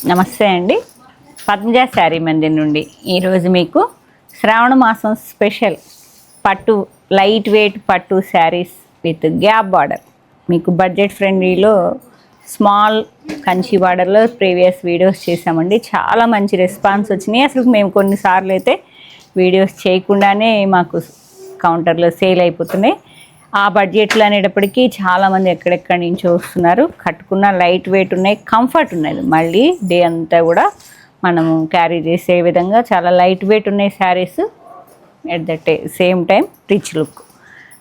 నమస్తే అండి. పద్మజ శారీ మందిర్ నుండి ఈరోజు మీకు శ్రావణ మాసం స్పెషల్ పట్టు లైట్ వెయిట్ పట్టు శారీస్ విత్ గ్యాప్ బార్డర్, మీకు బడ్జెట్ ఫ్రెండ్లీలో స్మాల్ కంచి బార్డర్లో ప్రీవియస్ వీడియోస్ చేసామండి. చాలా మంచి రెస్పాన్స్ వచ్చినాయి. అసలు మేము కొన్నిసార్లు అయితే వీడియోస్ చేయకుండానే మాకు కౌంటర్లో సేల్ అయిపోతున్నాయి. ఆ బడ్జెట్లు అనేటప్పటికీ చాలామంది ఎక్కడెక్కడి నుంచి వస్తున్నారు. కట్టుకున్న లైట్ వెయిట్ ఉన్నాయి, కంఫర్ట్ ఉన్నది. మళ్ళీ డే అంతా కూడా మనము క్యారీ చేసే విధంగా చాలా లైట్ వెయిట్ ఉన్నాయి saris. At the same time rich look.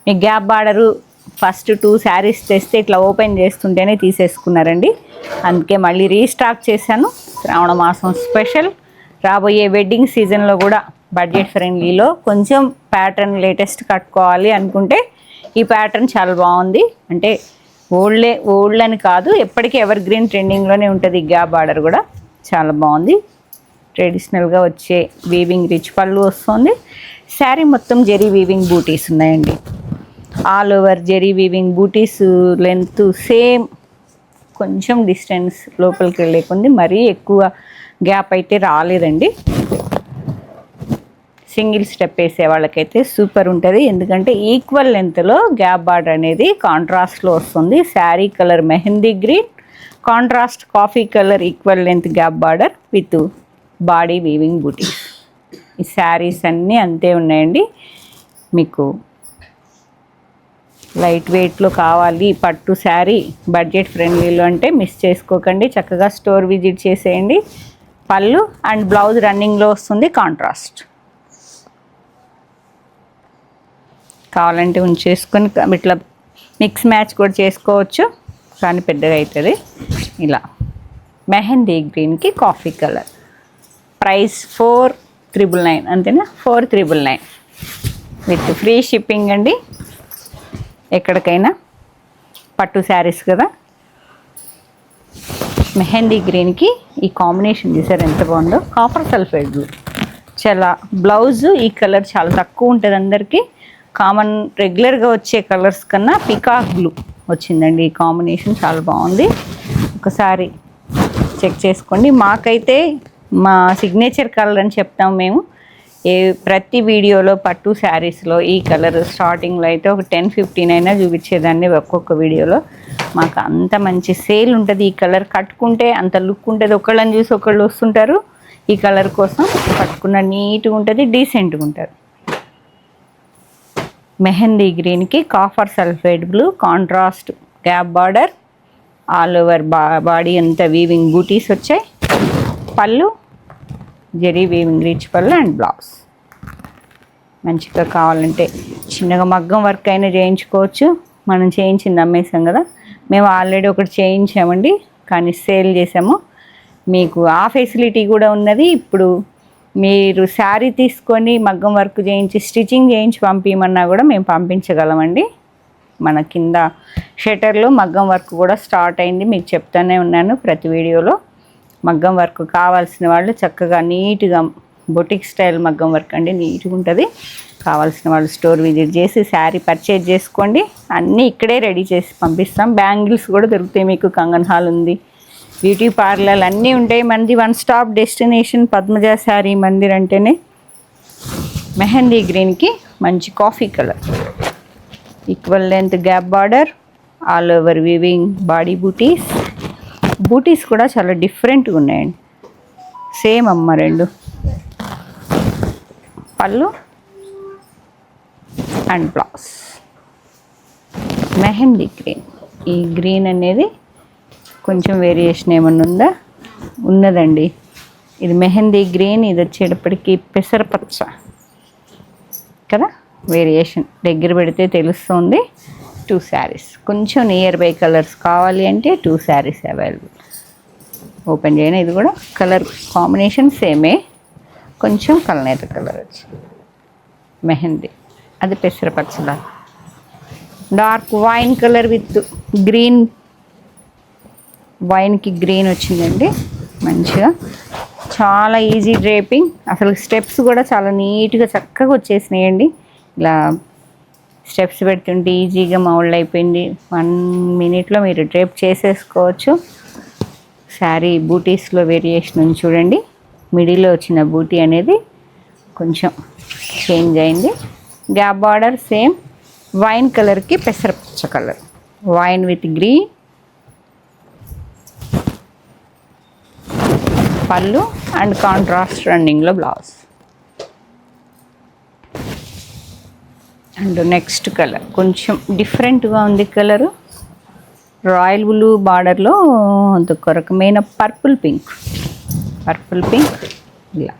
Me gap border first 2 saris తెస్తే ఇట్లా ఓపెన్ చేస్తుంటేనే తీసేసుకున్నారండి. అందుకే మళ్ళీ రీస్టాక్ చేశాను. శ్రావణ మాసం స్పెషల్. రాబోయే వెడ్డింగ్ సీజన్లో కూడా బడ్జెట్ ఫ్రెండ్లీలో కొంచెం ప్యాటర్న్ లేటెస్ట్ కట్టుకోవాలి అనుకుంటే ఈ ప్యాటర్న్ చాలా బాగుంది. అంటే ఓల్డ్ అని కాదు, ఎప్పటికీ ఎవర్ గ్రీన్ ట్రెండింగ్లోనే ఉంటుంది. గ్యాప్ బార్డర్ కూడా చాలా బాగుంది. ట్రెడిషనల్గా వచ్చే వీవింగ్ రిచ్ పళ్ళు వస్తుంది. శారీ మొత్తం జెరీ వీవింగ్ బూటీస్ ఉన్నాయండి. ఆల్ ఓవర్ జెరీ వీవింగ్ బూటీస్. లెంత్ సేమ్, కొంచెం డిస్టెన్స్ లోపలికి వెళ్ళేకుంది. మరీ ఎక్కువ గ్యాప్ అయితే రాలేదండి. సింగిల్ స్టెప్ వేసే వాళ్ళకైతే సూపర్ ఉంటుంది. ఎందుకంటే ఈక్వల్ లెంత్లో గ్యాప్ బార్డర్ అనేది కాంట్రాస్ట్లో వస్తుంది. Sari colour mehndi green, contrast coffee colour equal length gap border with body weaving butis. ఈ శారీస్ అన్నీ అంతే ఉన్నాయండి. మీకు లైట్ వెయిట్లో కావాలి పట్టు శారీ బడ్జెట్ ఫ్రెండ్లీలో అంటే మిస్ చేసుకోకండి. చక్కగా స్టోర్ విజిట్ చేసేయండి. పళ్ళు అండ్ బ్లౌజ్ రన్నింగ్లో వస్తుంది కాంట్రాస్ట్. కావాలంటే ఉంచేసుకొని ఇట్లా మిక్స్ మ్యాచ్ కూడా చేసుకోవచ్చు, కానీ పెద్దగా అవుతుంది. ఇలా మెహందీ గ్రీన్కి కాఫీ కలర్. ప్రైస్ 4,999 అంతేనా? 4,999 విత్ ఫ్రీ షిప్పింగ్ అండి. ఎక్కడికైనా పట్టు శారీస్ కదా. మెహందీ గ్రీన్కి ఈ కాంబినేషన్ చూసారు ఎంత బాగుందో. Copper sulphate blue. చాలా బ్లౌజ్ ఈ కలర్ చాలా తక్కువ ఉంటుంది అందరికీ. కామన్ రెగ్యులర్గా వచ్చే కలర్స్ కన్నా పికాక్ బ్లూ వచ్చిందండి. ఈ కాంబినేషన్ చాలా బాగుంది. ఒకసారి చెక్ చేసుకోండి. మాకైతే మా సిగ్నేచర్ కలర్ అని చెప్తాం మేము. ప్రతి వీడియోలో పట్టు శారీస్లో ఈ కలర్ స్టార్టింగ్లో అయితే ఒక 10-15 అయినా చూపించేదాన్ని ఒక్కొక్క వీడియోలో. మాకు అంత మంచి సేల్ ఉంటుంది. ఈ కలర్ కట్టుకుంటే అంత లుక్ ఉంటుంది. ఒకళ్ళని చూసి ఒకళ్ళు వస్తుంటారు ఈ కలర్ కోసం. కట్టుకున్న నీట్గా ఉంటుంది, డీసెంట్గా ఉంటారు. మెహందీ గ్రీన్కి copper sulphate blue, contrast gap border, all over body అంతా వీవింగ్ బూటీస్ వచ్చాయి. Pallu zari weaving rich pallu and blouse. మంచిగా కావాలంటే చిన్నగా మగ్గం వర్క్ అయినా చేయించుకోవచ్చు. మనం చేయించింది అమ్మేసాం కదా. మేము ఆల్రెడీ ఒకటి చేయించామండి, కానీ సేల్ చేసాము. మీకు ఆ ఫెసిలిటీ కూడా ఉన్నది. ఇప్పుడు మీరు శారీ తీసుకొని మగ్గం వర్క్ చేయించి స్టిచ్చింగ్ చేయించి పంపించమన్నా కూడా మేము పంపించగలమండి. మన కింద షటర్లో మగ్గం వర్క్ కూడా స్టార్ట్ అయింది. మీకు చెప్తానే ఉన్నాను ప్రతి వీడియోలో. మగ్గం వర్క్ కావాల్సిన వాళ్ళు చక్కగా నీట్గా బొటిక్ స్టైల్ మగ్గం వర్క్ అండి, నీట్గా ఉంటుంది. కావాల్సిన వాళ్ళు స్టోర్ విజిట్ చేసి శారీ పర్చేజ్ చేసుకోండి. అన్నీ ఇక్కడే రెడీ చేసి పంపిస్తాం. బ్యాంగిల్స్ కూడా దొరుకుతాయి మీకు. కంగన్ హాల్ ఉంది, బ్యూటీ పార్లర్ అన్నీ ఉంటాయి. మనది 1 స్టాప్ డెస్టినేషన్ పద్మజ శారీ మందిర్ అంటేనే. మెహందీ గ్రీన్కి మంచి coffee colour, equal length gap border, all over weaving body butis. Butis కూడా చాలా డిఫరెంట్గా ఉన్నాయండి. సేమ్ అమ్మ రెండు. పళ్ళు అండ్ బ్లౌజ్. మెహందీ గ్రీన్. ఈ గ్రీన్ అనేది కొంచెం వేరియేషన్ ఏమన్నా ఉన్నదండి. ఇది మెహందీ గ్రీన్, ఇది వచ్చేటప్పటికి పెసరపచ్చ కదా. వేరియేషన్ దగ్గర పెడితే తెలుస్తుంది. 2 శారీస్ కొంచెం నియర్ బై కలర్స్ కావాలి అంటే 2 శారీస్ అవైలబుల్. ఓపెన్ చేయను. ఇది కూడా కలర్ కాంబినేషన్ సేమే, కొంచెం కలనేత కలర్ వచ్చి మెహందీ. అది పెసరపచ్చలా dark wine colour with green. వైన్కి గ్రీన్ వచ్చిందండి మంచిగా. చాలా ఈజీ డ్రేపింగ్. అసలు స్టెప్స్ కూడా చాలా నీట్గా చక్కగా వచ్చేసినాయండి. ఇలా స్టెప్స్ పెడుతుంటే ఈజీగా మౌల్డ్ అయిపోయింది. 1 మినిట్లో మీరు డ్రేప్ చేసేసుకోవచ్చు. శారీ బూటీస్లో వేరియేషన్ ఉంది చూడండి. మిడిల్లో వచ్చిన బూటీ అనేది కొంచెం చేంజ్ అయింది. గ్యాప్ బార్డర్ సేమ్ వైన్ కలర్కి పెసరపచ్చ colour, wine with green. Pallu and contrast రన్నింగ్లో బ్లౌజ్. అండ్ నెక్స్ట్ కలర్ కొంచెం డిఫరెంట్గా ఉంది కలరు. రాయల్ బ్లూ బార్డర్లో ఒక రకమైన పర్పుల్ పింక్ ఇలా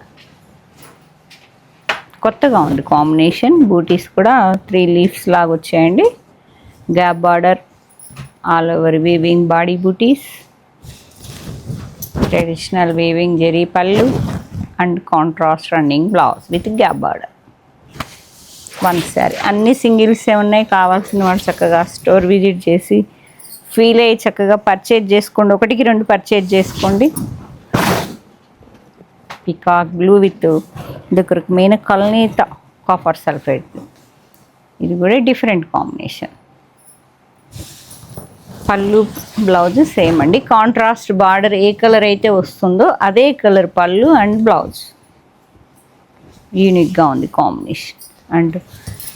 కొత్తగా ఉంది కాంబినేషన్. బూటీస్ కూడా 3 లీవ్స్ లాగా వచ్చాయండి. Gap border, all over weaving body booties, traditional weaving zari pallu and contrast running blouse with gap border. 1 sari. అన్ని సింగిల్సే ఉన్నాయి. కావాల్సిన వాళ్ళు చక్కగా స్టోర్ విజిట్ చేసి ఫీల్ అయ్యి చక్కగా పర్చేజ్ చేసుకోండి. 1కి 2 పర్చేజ్ చేసుకోండి. పికాక్ బ్లూ విత్ ఇదొక రకమైన కల్నేత కాపర్ సల్ఫేట్. ఇది కూడా డిఫరెంట్ కాంబినేషన్. పళ్ళు బ్లౌజ్ సేమ్ అండి. కాంట్రాస్ట్ బార్డర్ ఏ కలర్ అయితే వస్తుందో అదే కలర్ పళ్ళు అండ్ బ్లౌజ్. యూనిక్గా ఉంది combination. And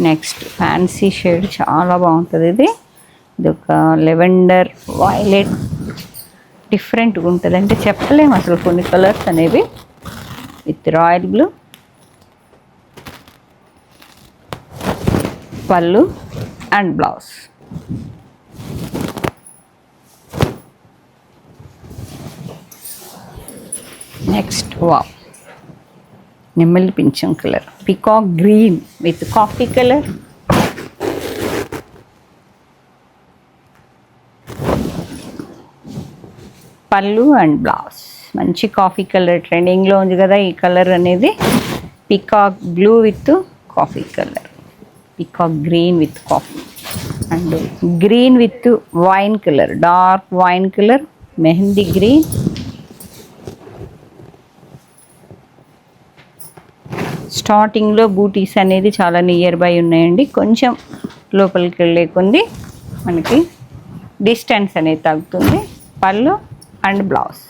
next fancy shade చాలా బాగుంటుంది. ఇది ఒక లెవెండర్ వైలెట్ డిఫరెంట్గా ఉంటుంది. అంటే చెప్పలేము అసలు కొన్ని కలర్స్ అనేవి. With royal blue, pallu and blouse. Next wow, నెమలి పింఛం colour, peacock green with coffee colour. Pallu and blouse. మంచి కాఫీ కలర్ ట్రెండింగ్లో ఉంది కదా ఈ కలర్ అనేది. Peacock blue with coffee colour, peacock green with coffee and green with wine colour, dark wine colour, mehndi green. స్టార్టింగ్లో booties అనేది చాలా నియర్ బై ఉన్నాయండి. కొంచెం లోపలికి వెళ్ళే కొంది మనకి డిస్టెన్స్ అనేది తగ్గుతుంది. పళ్ళు and blouse.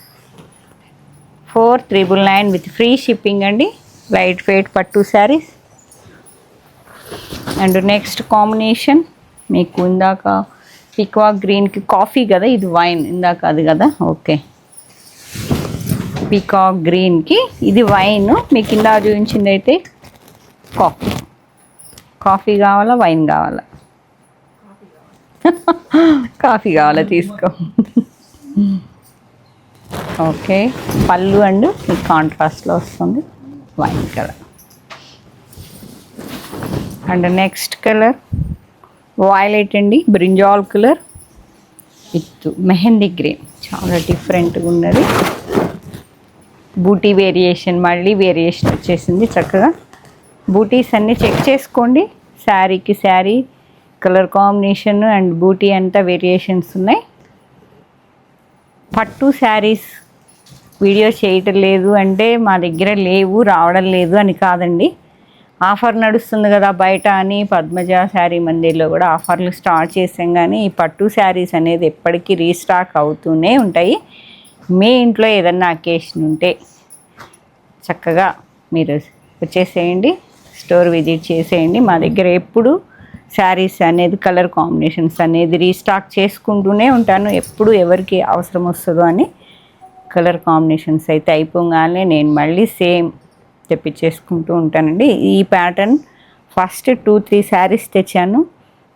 4,999 with free shipping అండి. లైట్ వెయిట్ పట్టు శారీస్. అండ్ నెక్స్ట్ కాంబినేషన్ మీకు ఇందాక పికాక్ గ్రీన్కి కాఫీ కదా, ఇది వైన్. ఇందాక అది కదా, ఓకే. పికాక్ గ్రీన్కి ఇది వైన్. మీకు ఇందా చూపించింది అయితే కాఫీ. కాఫీ కావాలా వైన్ కావాలా? కాఫీ కావాలా, తీసుకో. ఓకే. పళ్ళు అండ్ మీకు కాంట్రాస్ట్లో వస్తుంది wine colour. And next colour violet అండి, brinjal colour with mehndi green. చాలా డిఫరెంట్గా ఉన్నది. బూటీ వేరియేషన్, మళ్ళీ వేరియేషన్ వచ్చేసింది. చక్కగా బూటీస్ అన్నీ చెక్ చేసుకోండి. శారీకి శారీ కలర్ కాంబినేషన్ అండ్ బూటీ అంతా వేరియేషన్స్ ఉన్నాయి. పట్టు శారీస్ వీడియో చేయటం లేదు అంటే మా దగ్గర లేవు, రావడం లేదు అని కాదండి. ఆఫర్ నడుస్తుంది కదా బయట అని పద్మజ శారీ మందిర్లో కూడా ఆఫర్లు స్టార్ట్ చేసాం. కానీ ఈ పట్టు శారీస్ అనేది ఎప్పటికీ రీస్టాక్ అవుతూనే ఉంటాయి. మీ ఇంట్లో ఏదన్నా అకేషన్ ఉంటే చక్కగా మీరు వచ్చేసేయండి, స్టోర్ విజిట్ చేసేయండి. మా దగ్గర ఎప్పుడు శారీస్ అనేది కలర్ కాంబినేషన్స్ అనేది రీస్టాక్ చేసుకుంటూనే ఉంటాను. ఎప్పుడు ఎవరికి అవసరం వస్తుందో అని కలర్ కాంబినేషన్స్ అయితే అయిపోగానే నేను మళ్ళీ సేమ్ తెప్పించేసుకుంటూ ఉంటానండి. ఈ ప్యాటర్న్ ఫస్ట్ 2-3 శారీస్ తెచ్చాను.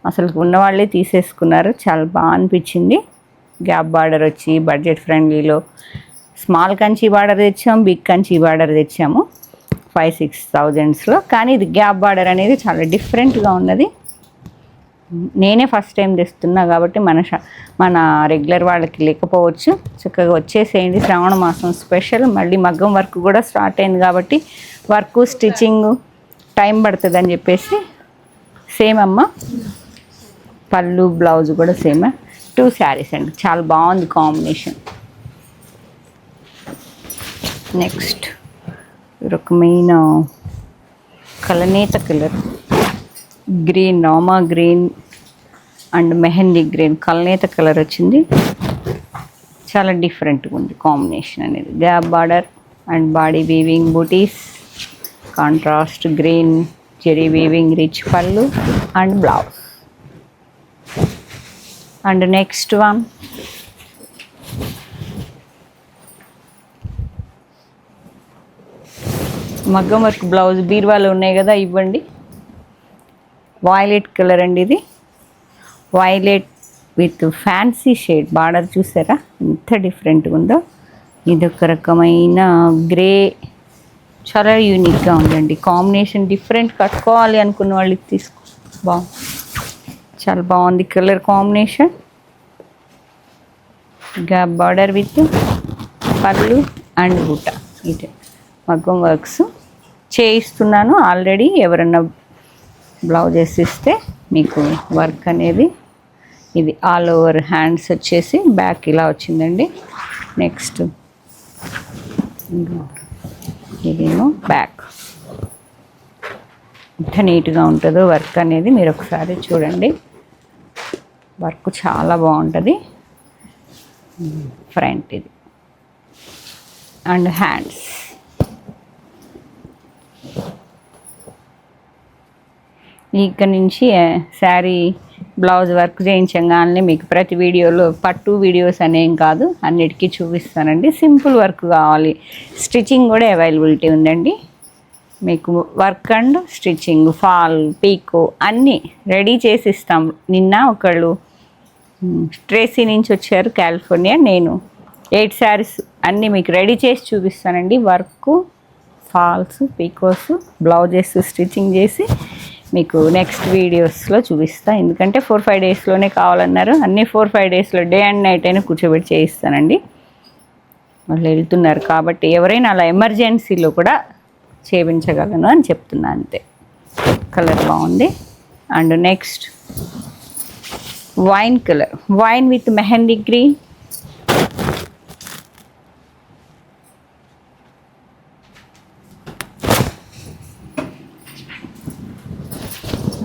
అసలు ఉన్నవాళ్ళే తీసేసుకున్నారు. చాలా బాగా అనిపించింది. గ్యాప్ బార్డర్ వచ్చి బడ్జెట్ ఫ్రెండ్లీలో స్మాల్ కంచి బార్డర్ తెచ్చాము, బిగ్ కంచి బార్డర్ తెచ్చాము 5,000-6,000లో. కానీ ఇది గ్యాప్ బార్డర్ అనేది చాలా డిఫరెంట్గా ఉన్నది. నేనే ఫస్ట్ టైం తెస్తున్నా కాబట్టి మన రెగ్యులర్ వాళ్ళకి లేకపోవచ్చు. చక్కగా వచ్చేసేయండి. శ్రావణ మాసం స్పెషల్. మళ్ళీ మగ్గం వర్క్ కూడా స్టార్ట్ అయింది కాబట్టి వర్క్ స్టిచ్చింగ్ టైం పడుతుందని చెప్పేసి సేమ్ అమ్మ. పళ్ళు బ్లౌజ్ కూడా సేమ్. 2 శారీస్ అండి. చాలా బాగుంది కాంబినేషన్. నెక్స్ట్ రకమైన కలనేత colour, green, Rama green and mehndi green కలనేత కలర్ వచ్చింది. చాలా డిఫరెంట్గా ఉంది కాంబినేషన్ అనేది. Gap border and body weaving booties, contrast green zari weaving rich pallu and blouse. And next one మగ్గం వర్క్ బ్లౌజ్ బీరువాలో ఉన్నాయి కదా, ఇవ్వండి. వైలెట్ కలర్ అండి ఇది. Violet with fancy shade border చూసారా ఎంత డిఫరెంట్గా ఉందో. ఇదొక రకమైన గ్రే, చాలా యూనిక్గా ఉందండి కాంబినేషన్. డిఫరెంట్ కట్టుకోవాలి అనుకున్న వాళ్ళకి తీసుకో, బాగుంది, చాలా బాగుంది colour combination. Gap border with పళ్ళు అండ్ బూట. ఇదే మగ్గం వర్క్స్ చేయిస్తున్నాను ఆల్రెడీ. ఎవరన్నా బ్లౌజెస్ ఇస్తే మీకు వర్క్ అనేది ఇది ఆల్ ఓవర్ హ్యాండ్స్ వచ్చేసి బ్యాక్ ఇలా వచ్చిందండి. నెక్స్ట్ ఇదేమో బ్యాక్. ఎంత నీట్గా ఉంటుందో వర్క్ అనేది మీరు ఒకసారి చూడండి. వర్క్ చాలా బాగుంటుంది. ఫ్రంట్ ఇది అండ్ హ్యాండ్స్. ఇక్కడ నుంచి శారీ బ్లౌజ్ వర్క్ చేయించగానే మీకు ప్రతి వీడియోలో పట్టు వీడియోస్ అనేం కాదు, అన్నిటికీ చూపిస్తానండి. సింపుల్ వర్క్ కావాలి, స్టిచ్చింగ్ కూడా అవైలబిలిటీ ఉందండి మీకు. వర్క్ అండ్ స్టిచ్చింగ్, ఫాల్, పీకో అన్నీ రెడీ చేసి ఇస్తాం. నిన్న ఒకళ్ళు ట్రేసీ నుంచి వచ్చారు కాలిఫోర్నియా. నేను 8 శారీస్ అన్నీ మీకు రెడీ చేసి చూపిస్తానండి. వర్క్, ఫాల్స్, పీకోస్, బ్లౌజెస్ స్టిచ్చింగ్ చేసి మీకు నెక్స్ట్ వీడియోస్లో చూపిస్తాను. ఎందుకంటే 4-5 డేస్లోనే కావాలన్నారు. అన్నీ 4-5 డేస్లో డే అండ్ నైట్ అయినా కూర్చోబెట్టి చేయిస్తానండి. వాళ్ళు వెళ్తున్నారు కాబట్టి ఎవరైనా అలా ఎమర్జెన్సీలో కూడా చేయించగలను అని చెప్తున్నా అంతే. కలర్ బాగుంది. And next wine colour, wine with mehndi green.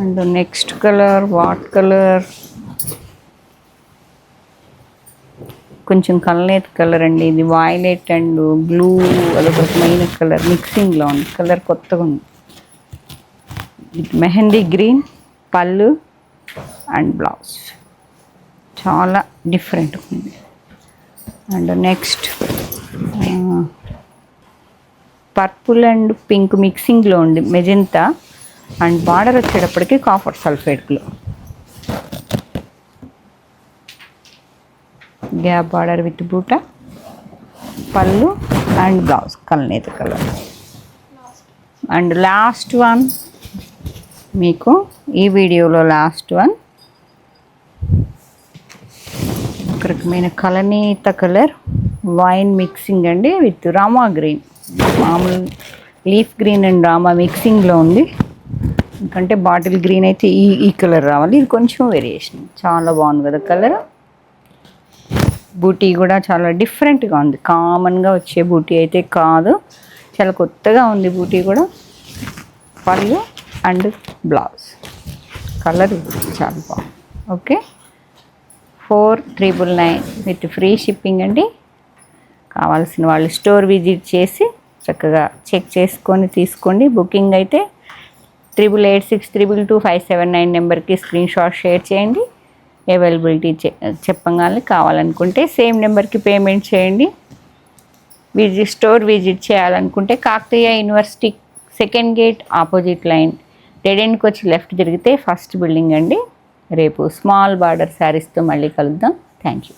And next colour what colour, కొంచెం కలనేత కలర్ అండి ఇది. వైలెట్ అండ్ బ్లూ అదొక రకమైన కలర్ మిక్సింగ్లో ఉంది. కలర్ కొత్తగా ఉంది. Mehndi green pallu and blouse చాలా డిఫరెంట్గా ఉంది. And next purple and pink మిక్సింగ్లో ఉంది మెజెంతా. అండ్ బార్డర్ వచ్చేటప్పటికి కాపర్ సల్ఫేట్లో gap border with buta, pallu and blouse కలనేత కలర్. అండ్ లాస్ట్ వన్ మీకు ఈ వీడియోలో లాస్ట్ వన్ ఒక రకమైన కలనేత కలర్ వైన్ మిక్సింగ్ అండి విత్ రామా గ్రీన్. మామూలు లీఫ్ గ్రీన్ అండ్ రామా మిక్సింగ్లో ఉంది. ఎందుకంటే బాటిల్ గ్రీన్ అయితే ఈ కలర్ రావాలి, ఇది కొంచెం వేరియేషన్. చాలా బాగుంది కదా కలర్. బూటీ కూడా చాలా డిఫరెంట్గా ఉంది, కామన్గా వచ్చే బూటీ అయితే కాదు, చాలా కొత్తగా ఉంది బూటీ కూడా. పళ్ళు అండ్ బ్లౌజ్ కలర్ చాలా బాగుంది. ఓకే, 4,999 విత్ ఫ్రీ షిప్పింగ్ అండి. కావాల్సిన వాళ్ళు స్టోర్ విజిట్ చేసి చక్కగా చెక్ చేసుకొని తీసుకోండి. బుకింగ్ అయితే 8886222579 నెంబర్కి స్క్రీన్ షాట్ షేర్ చేయండి. అవైలబిలిటీ చెప్పగానే కావాలనుకుంటే సేమ్ నెంబర్కి పేమెంట్ చేయండి. స్టోర్ విజిట్ చేయాలనుకుంటే Kakatiya university second gate opposite line dead ఎండ్కి వచ్చి లెఫ్ట్ తిరిగితే ఫస్ట్ బిల్డింగ్ అండి. రేపు స్మాల్ బార్డర్ శారీస్తో మళ్ళీ కలుద్దాం. Thank you.